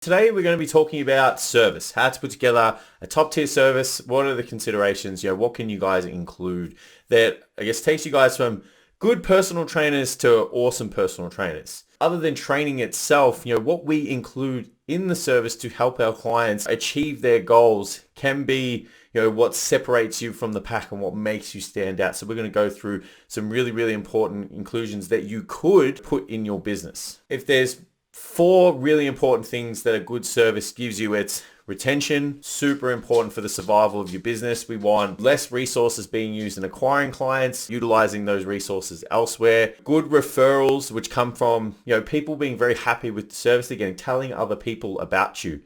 Today we're going to be talking about service, how to put together a top tier service. What are the considerations? What can you guys include that I guess takes you guys from good personal trainers to awesome personal trainers. Other than training itself, what we include in the service to help our clients achieve their goals can be what separates you from the pack and what makes you stand out. So we're going to go through some really, really important inclusions that you could put in your business. If there's four really important things that a good service gives you, it's retention, super important for the survival of your business. We want less resources being used in acquiring clients, utilizing those resources elsewhere. Good referrals, which come from, people being very happy with the service they're getting, telling other people about you,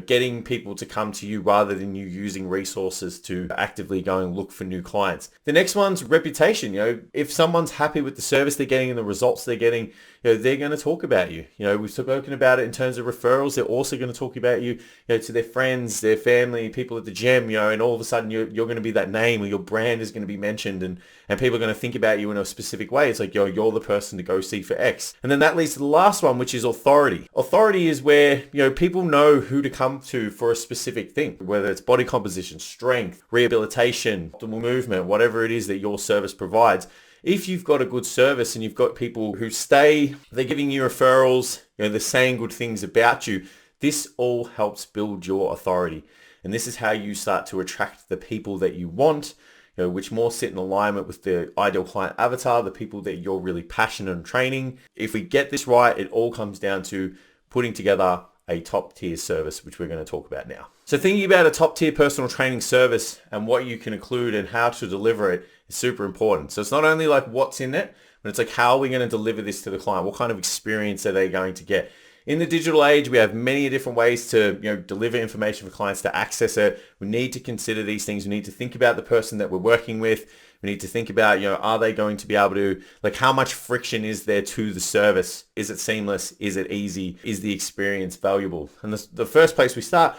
getting people to come to you rather than you using resources to actively go and look for new clients. The next one's reputation. If someone's happy with the service they're getting and the results they're getting, they're going to talk about you. We've spoken about it in terms of referrals. They're also going to talk about you, to their friends, their family, people at the gym, and all of a sudden you're going to be that name, or your brand is going to be mentioned, and people are going to think about you in a specific way. It's like, you're the person to go see for X. And then that leads to the last one, which is authority. Authority is where, people know who to come to for a specific thing, whether it's body composition, strength, rehabilitation, optimal movement, whatever it is that your service provides. If you've got a good service and you've got people who stay, they're giving you referrals, they're saying good things about you, this all helps build your authority. And this is how you start to attract the people that you want, which more sit in alignment with the ideal client avatar, the people that you're really passionate on training. If we get this right, it all comes down to putting together a top tier service, which we're going to talk about now. So thinking about a top tier personal training service and what you can include and how to deliver it is super important. So it's not only like what's in it, but it's like, how are we going to deliver this to the client? What kind of experience are they going to get? In the digital age, we have many different ways to deliver information for clients to access it. We need to consider these things. We need to think about the person that we're working with. We need to think about, are they going to be able to, how much friction is there to the service? Is it seamless? Is it easy? Is the experience valuable? And the first place we start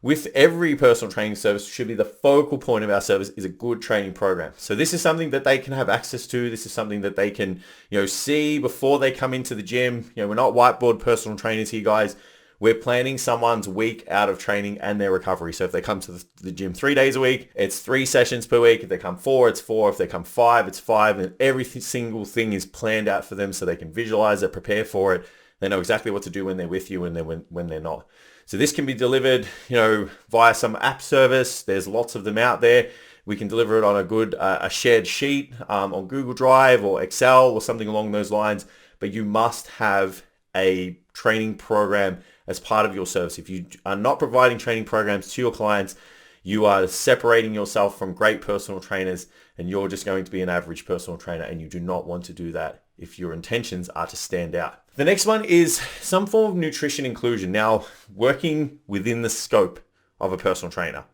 with every personal training service should be the focal point of our service is a good training program. So this is something that they can have access to. This is something that they can, see before they come into the gym. We're not whiteboard personal trainers here, guys. We're planning someone's week out of training and their recovery. So if they come to the gym 3 days a week, it's 3 sessions per week. If they come 4, it's 4. If they come 5, it's 5. And every single thing is planned out for them so they can visualize it, prepare for it. They know exactly what to do when they're with you and then when they're not. So this can be delivered, via some app service. There's lots of them out there. We can deliver it on a shared sheet on Google Drive or Excel or something along those lines. But you must have a training program as part of your service. If you are not providing training programs to your clients, you are separating yourself from great personal trainers, and you're just going to be an average personal trainer, and you do not want to do that if your intentions are to stand out. The next one is some form of nutrition inclusion. Now, working within the scope of a personal trainer.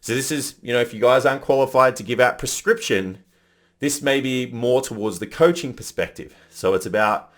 So this is, if you guys aren't qualified to give out prescription, this may be more towards the coaching perspective. So it's about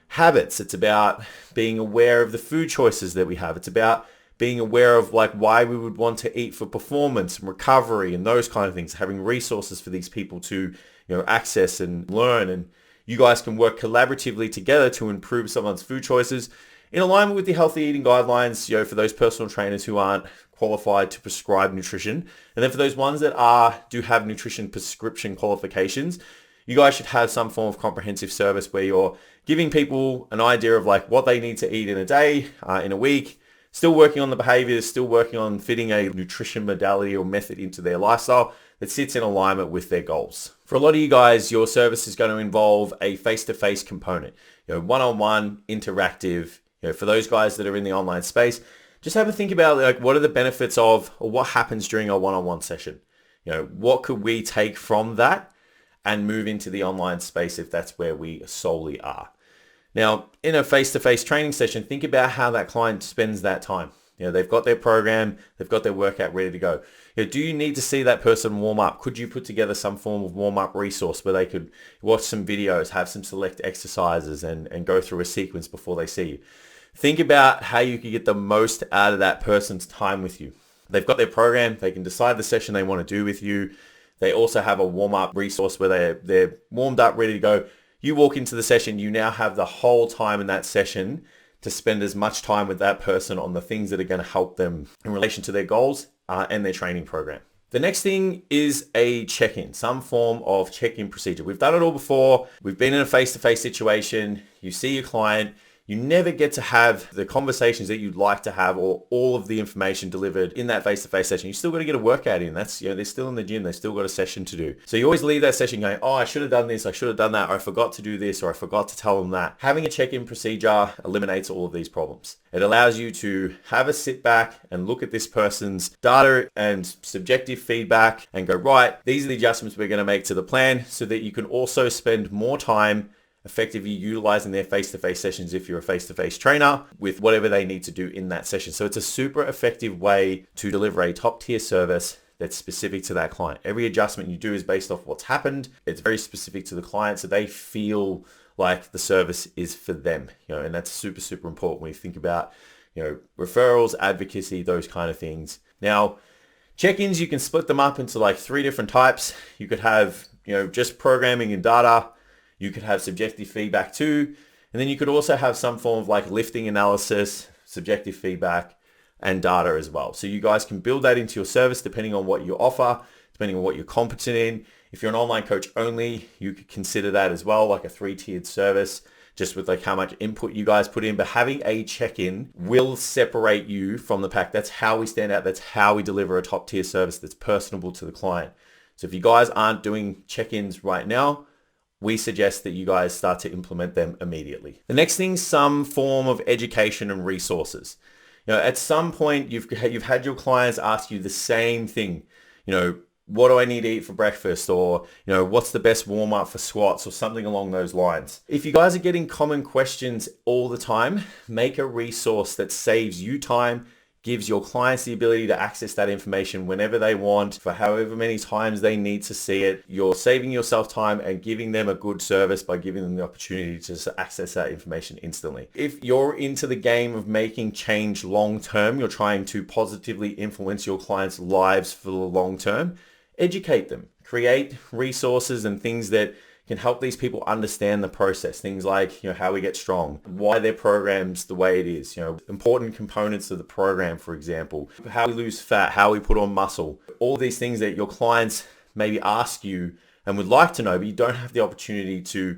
habits. It's about being aware of the food choices that we have. It's about being aware of why we would want to eat for performance and recovery and those kind of things, having resources for these people to, access and learn. And you guys can work collaboratively together to improve someone's food choices in alignment with the healthy eating guidelines, for those personal trainers who aren't qualified to prescribe nutrition. And then for those ones that do have nutrition prescription qualifications, you guys should have some form of comprehensive service where you're giving people an idea of what they need to eat in a day, in a week, still working on the behaviors, still working on fitting a nutrition modality or method into their lifestyle that sits in alignment with their goals. For a lot of you guys, your service is going to involve a face-to-face component, one-on-one, interactive. For those guys that are in the online space, just have a think about what are the benefits of, or what happens during a one-on-one session. What could we take from that and move into the online space if that's where we solely are. Now, in a face-to-face training session, think about how that client spends that time. They've got their program, they've got their workout ready to go. Do you need to see that person warm up? Could you put together some form of warm-up resource where they could watch some videos, have some select exercises and go through a sequence before they see you? Think about how you could get the most out of that person's time with you. They've got their program, they can decide the session they want to do with you. They also have a warm-up resource where they're warmed up, ready to go. You walk into the session, you now have the whole time in that session to spend as much time with that person on the things that are going to help them in relation to their goals and their training program. The next thing is a check-in, some form of check-in procedure. We've done it all before. We've been in a face-to-face situation. You see your client. You never get to have the conversations that you'd like to have or all of the information delivered in that face-to-face session. You still got to get a workout in. That's, they're still in the gym. They've still got a session to do. So you always leave that session going, oh, I should have done this. I should have done that. Or I forgot to do this, or I forgot to tell them that. Having a check-in procedure eliminates all of these problems. It allows you to have a sit back and look at this person's data and subjective feedback and go, right, these are the adjustments we're going to make to the plan, so that you can also spend more time effectively utilizing their face-to-face sessions if you're a face-to-face trainer with whatever they need to do in that session. So it's a super effective way to deliver a top-tier service that's specific to that client. Every adjustment you do is based off what's happened. It's very specific to the client, so they feel like the service is for them, and that's super, super important when you think about, referrals, advocacy, those kind of things. Now, check-ins, you can split them up into like 3 different types. You could have, just programming and data. You could have subjective feedback too. And then you could also have some form of like lifting analysis, subjective feedback, and data as well. So you guys can build that into your service depending on what you offer, depending on what you're competent in. If you're an online coach only, you could consider that as well, like a 3-tiered service, just with like how much input you guys put in. But having a check-in will separate you from the pack. That's how we stand out. That's how we deliver a top-tier service that's personable to the client. So if you guys aren't doing check-ins right now, we suggest that you guys start to implement them immediately. The next thing, some form of education and resources. At some point, you've had your clients ask you the same thing. What do I need to eat for breakfast? Or, what's the best warm up for squats or something along those lines? If you guys are getting common questions all the time, make a resource that saves you time, gives your clients the ability to access that information whenever they want, for however many times they need to see it. You're saving yourself time and giving them a good service by giving them the opportunity to access that information instantly. If you're into the game of making change long term, you're trying to positively influence your clients' lives for the long term, educate them. Create resources and things that can help these people understand the process. Things like, how we get strong, why their program's the way it is, important components of the program, for example, how we lose fat, how we put on muscle, all these things that your clients maybe ask you and would like to know, but you don't have the opportunity to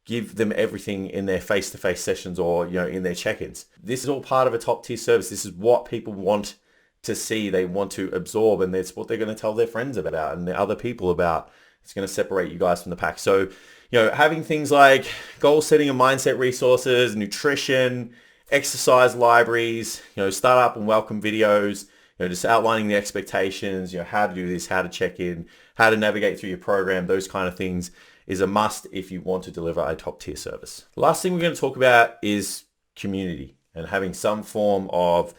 give them everything in their face-to-face sessions or, in their check-ins. This is all part of a top-tier service. This is what people want to see, they want to absorb, and that's what they're going to tell their friends about and the other people about. It's going to separate you guys from the pack. So, having things like goal setting and mindset resources, nutrition, exercise libraries, startup and welcome videos, just outlining the expectations, how to do this, how to check in, how to navigate through your program, those kind of things is a must if you want to deliver a top tier service. The last thing we're going to talk about is community and having some form of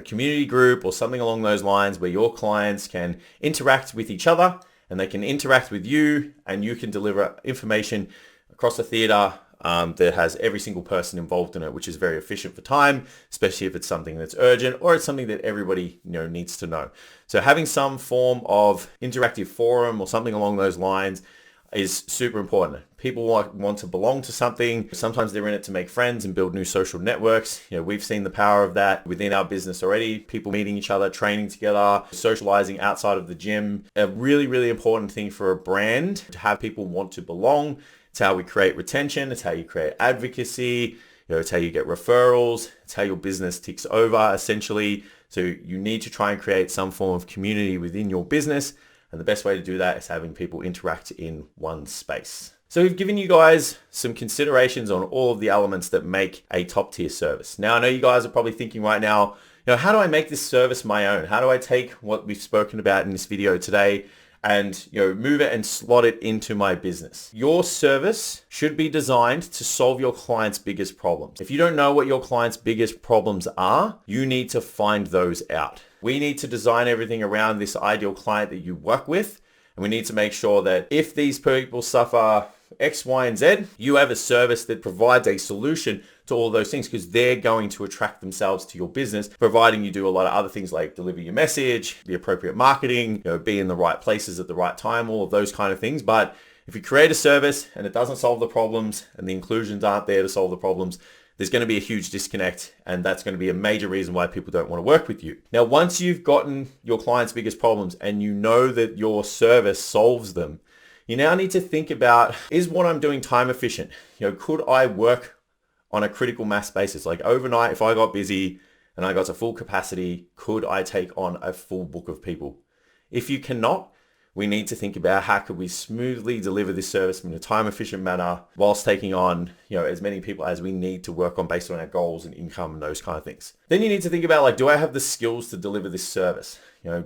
community group or something along those lines where your clients can interact with each other and they can interact with you, and you can deliver information across the theater that has every single person involved in it, which is very efficient for time, especially if it's something that's urgent or it's something that everybody needs to know. So having some form of interactive forum or something along those lines is super important. People want to belong to something. Sometimes they're in it to make friends and build new social networks. We've seen the power of that within our business already. People meeting each other, training together, socializing outside of the gym. A really, really important thing for a brand to have people want to belong. It's how we create retention. It's how you create advocacy. It's how you get referrals. It's how your business ticks over, essentially. So you need to try and create some form of community within your business. And the best way to do that is having people interact in one space. So we've given you guys some considerations on all of the elements that make a top tier service. Now, I know you guys are probably thinking right now, how do I make this service my own? How do I take what we've spoken about in this video today and move it and slot it into my business? Your service should be designed to solve your client's biggest problems. If you don't know what your client's biggest problems are, you need to find those out. We need to design everything around this ideal client that you work with. And we need to make sure that if these people suffer X, Y, and Z, you have a service that provides a solution to all those things, because they're going to attract themselves to your business, providing you do a lot of other things like deliver your message, the appropriate marketing, be in the right places at the right time, all of those kind of things. But if you create a service and it doesn't solve the problems and the inclusions aren't there to solve the problems, there's going to be a huge disconnect, and that's going to be a major reason why people don't want to work with you. Now, once you've gotten your client's biggest problems and you know that your service solves them, you now need to think about, is what I'm doing time efficient? Could I work on a critical mass basis? Like overnight, if I got busy and I got to full capacity, could I take on a full book of people? If you cannot, we need to think about how could we smoothly deliver this service in a time efficient manner whilst taking on, as many people as we need to work on based on our goals and income and those kind of things. Then you need to think about, like, do I have the skills to deliver this service?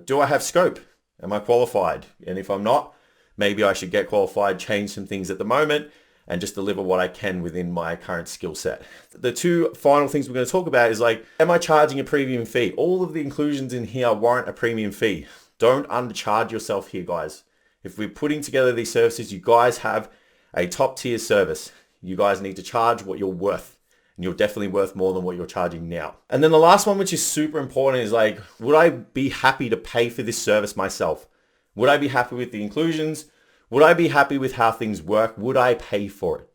Do I have scope? Am I qualified? And if I'm not, maybe I should get qualified, change some things at the moment, and just deliver what I can within my current skill set. The two final things we're going to talk about is, like, am I charging a premium fee? All of the inclusions in here warrant a premium fee. Don't undercharge yourself here, guys. If we're putting together these services, you guys have a top tier service. You guys need to charge what you're worth, and you're definitely worth more than what you're charging now. And then the last one, which is super important, is like, would I be happy to pay for this service myself? Would I be happy with the inclusions? Would I be happy with how things work? Would I pay for it?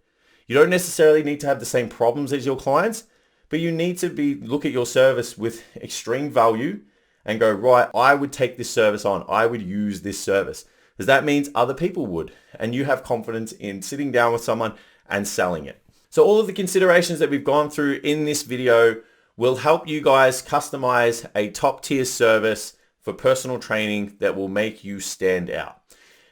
You don't necessarily need to have the same problems as your clients, but you need to look at your service with extreme value and go, right, I would take this service on. I would use this service. Because that means other people would. And you have confidence in sitting down with someone and selling it. So all of the considerations that we've gone through in this video will help you guys customize a top tier service for personal training that will make you stand out.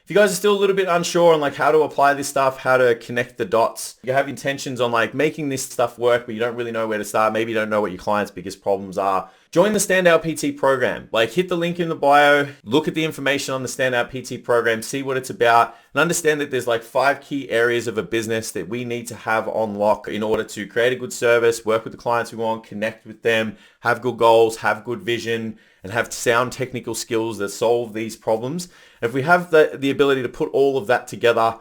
If you guys are still a little bit unsure on like how to apply this stuff, how to connect the dots, you have intentions on like making this stuff work, but you don't really know where to start. Maybe you don't know what your client's biggest problems are. Join the Standout PT program. Like, hit the link in the bio, look at the information on the Standout PT program, see what it's about, and understand that there's like 5 key areas of a business that we need to have on lock in order to create a good service, work with the clients we want, connect with them, have good goals, have good vision, and have sound technical skills that solve these problems. If we have the ability to put all of that together,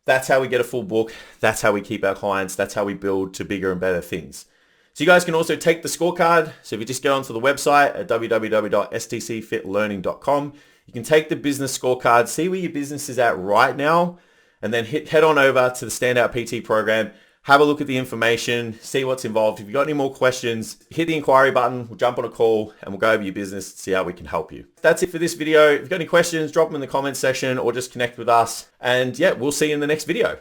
that's how we get a full book. That's how we keep our clients. That's how we build to bigger and better things. So you guys can also take the scorecard. So if you just go onto the website at www.stcfitlearning.com, you can take the business scorecard, see where your business is at right now, and then head on over to the Standout PT program, have a look at the information, see what's involved. If you've got any more questions, hit the inquiry button, we'll jump on a call and we'll go over your business, see how we can help you. That's it for this video. If you've got any questions, drop them in the comments section or just connect with us. And yeah, we'll see you in the next video.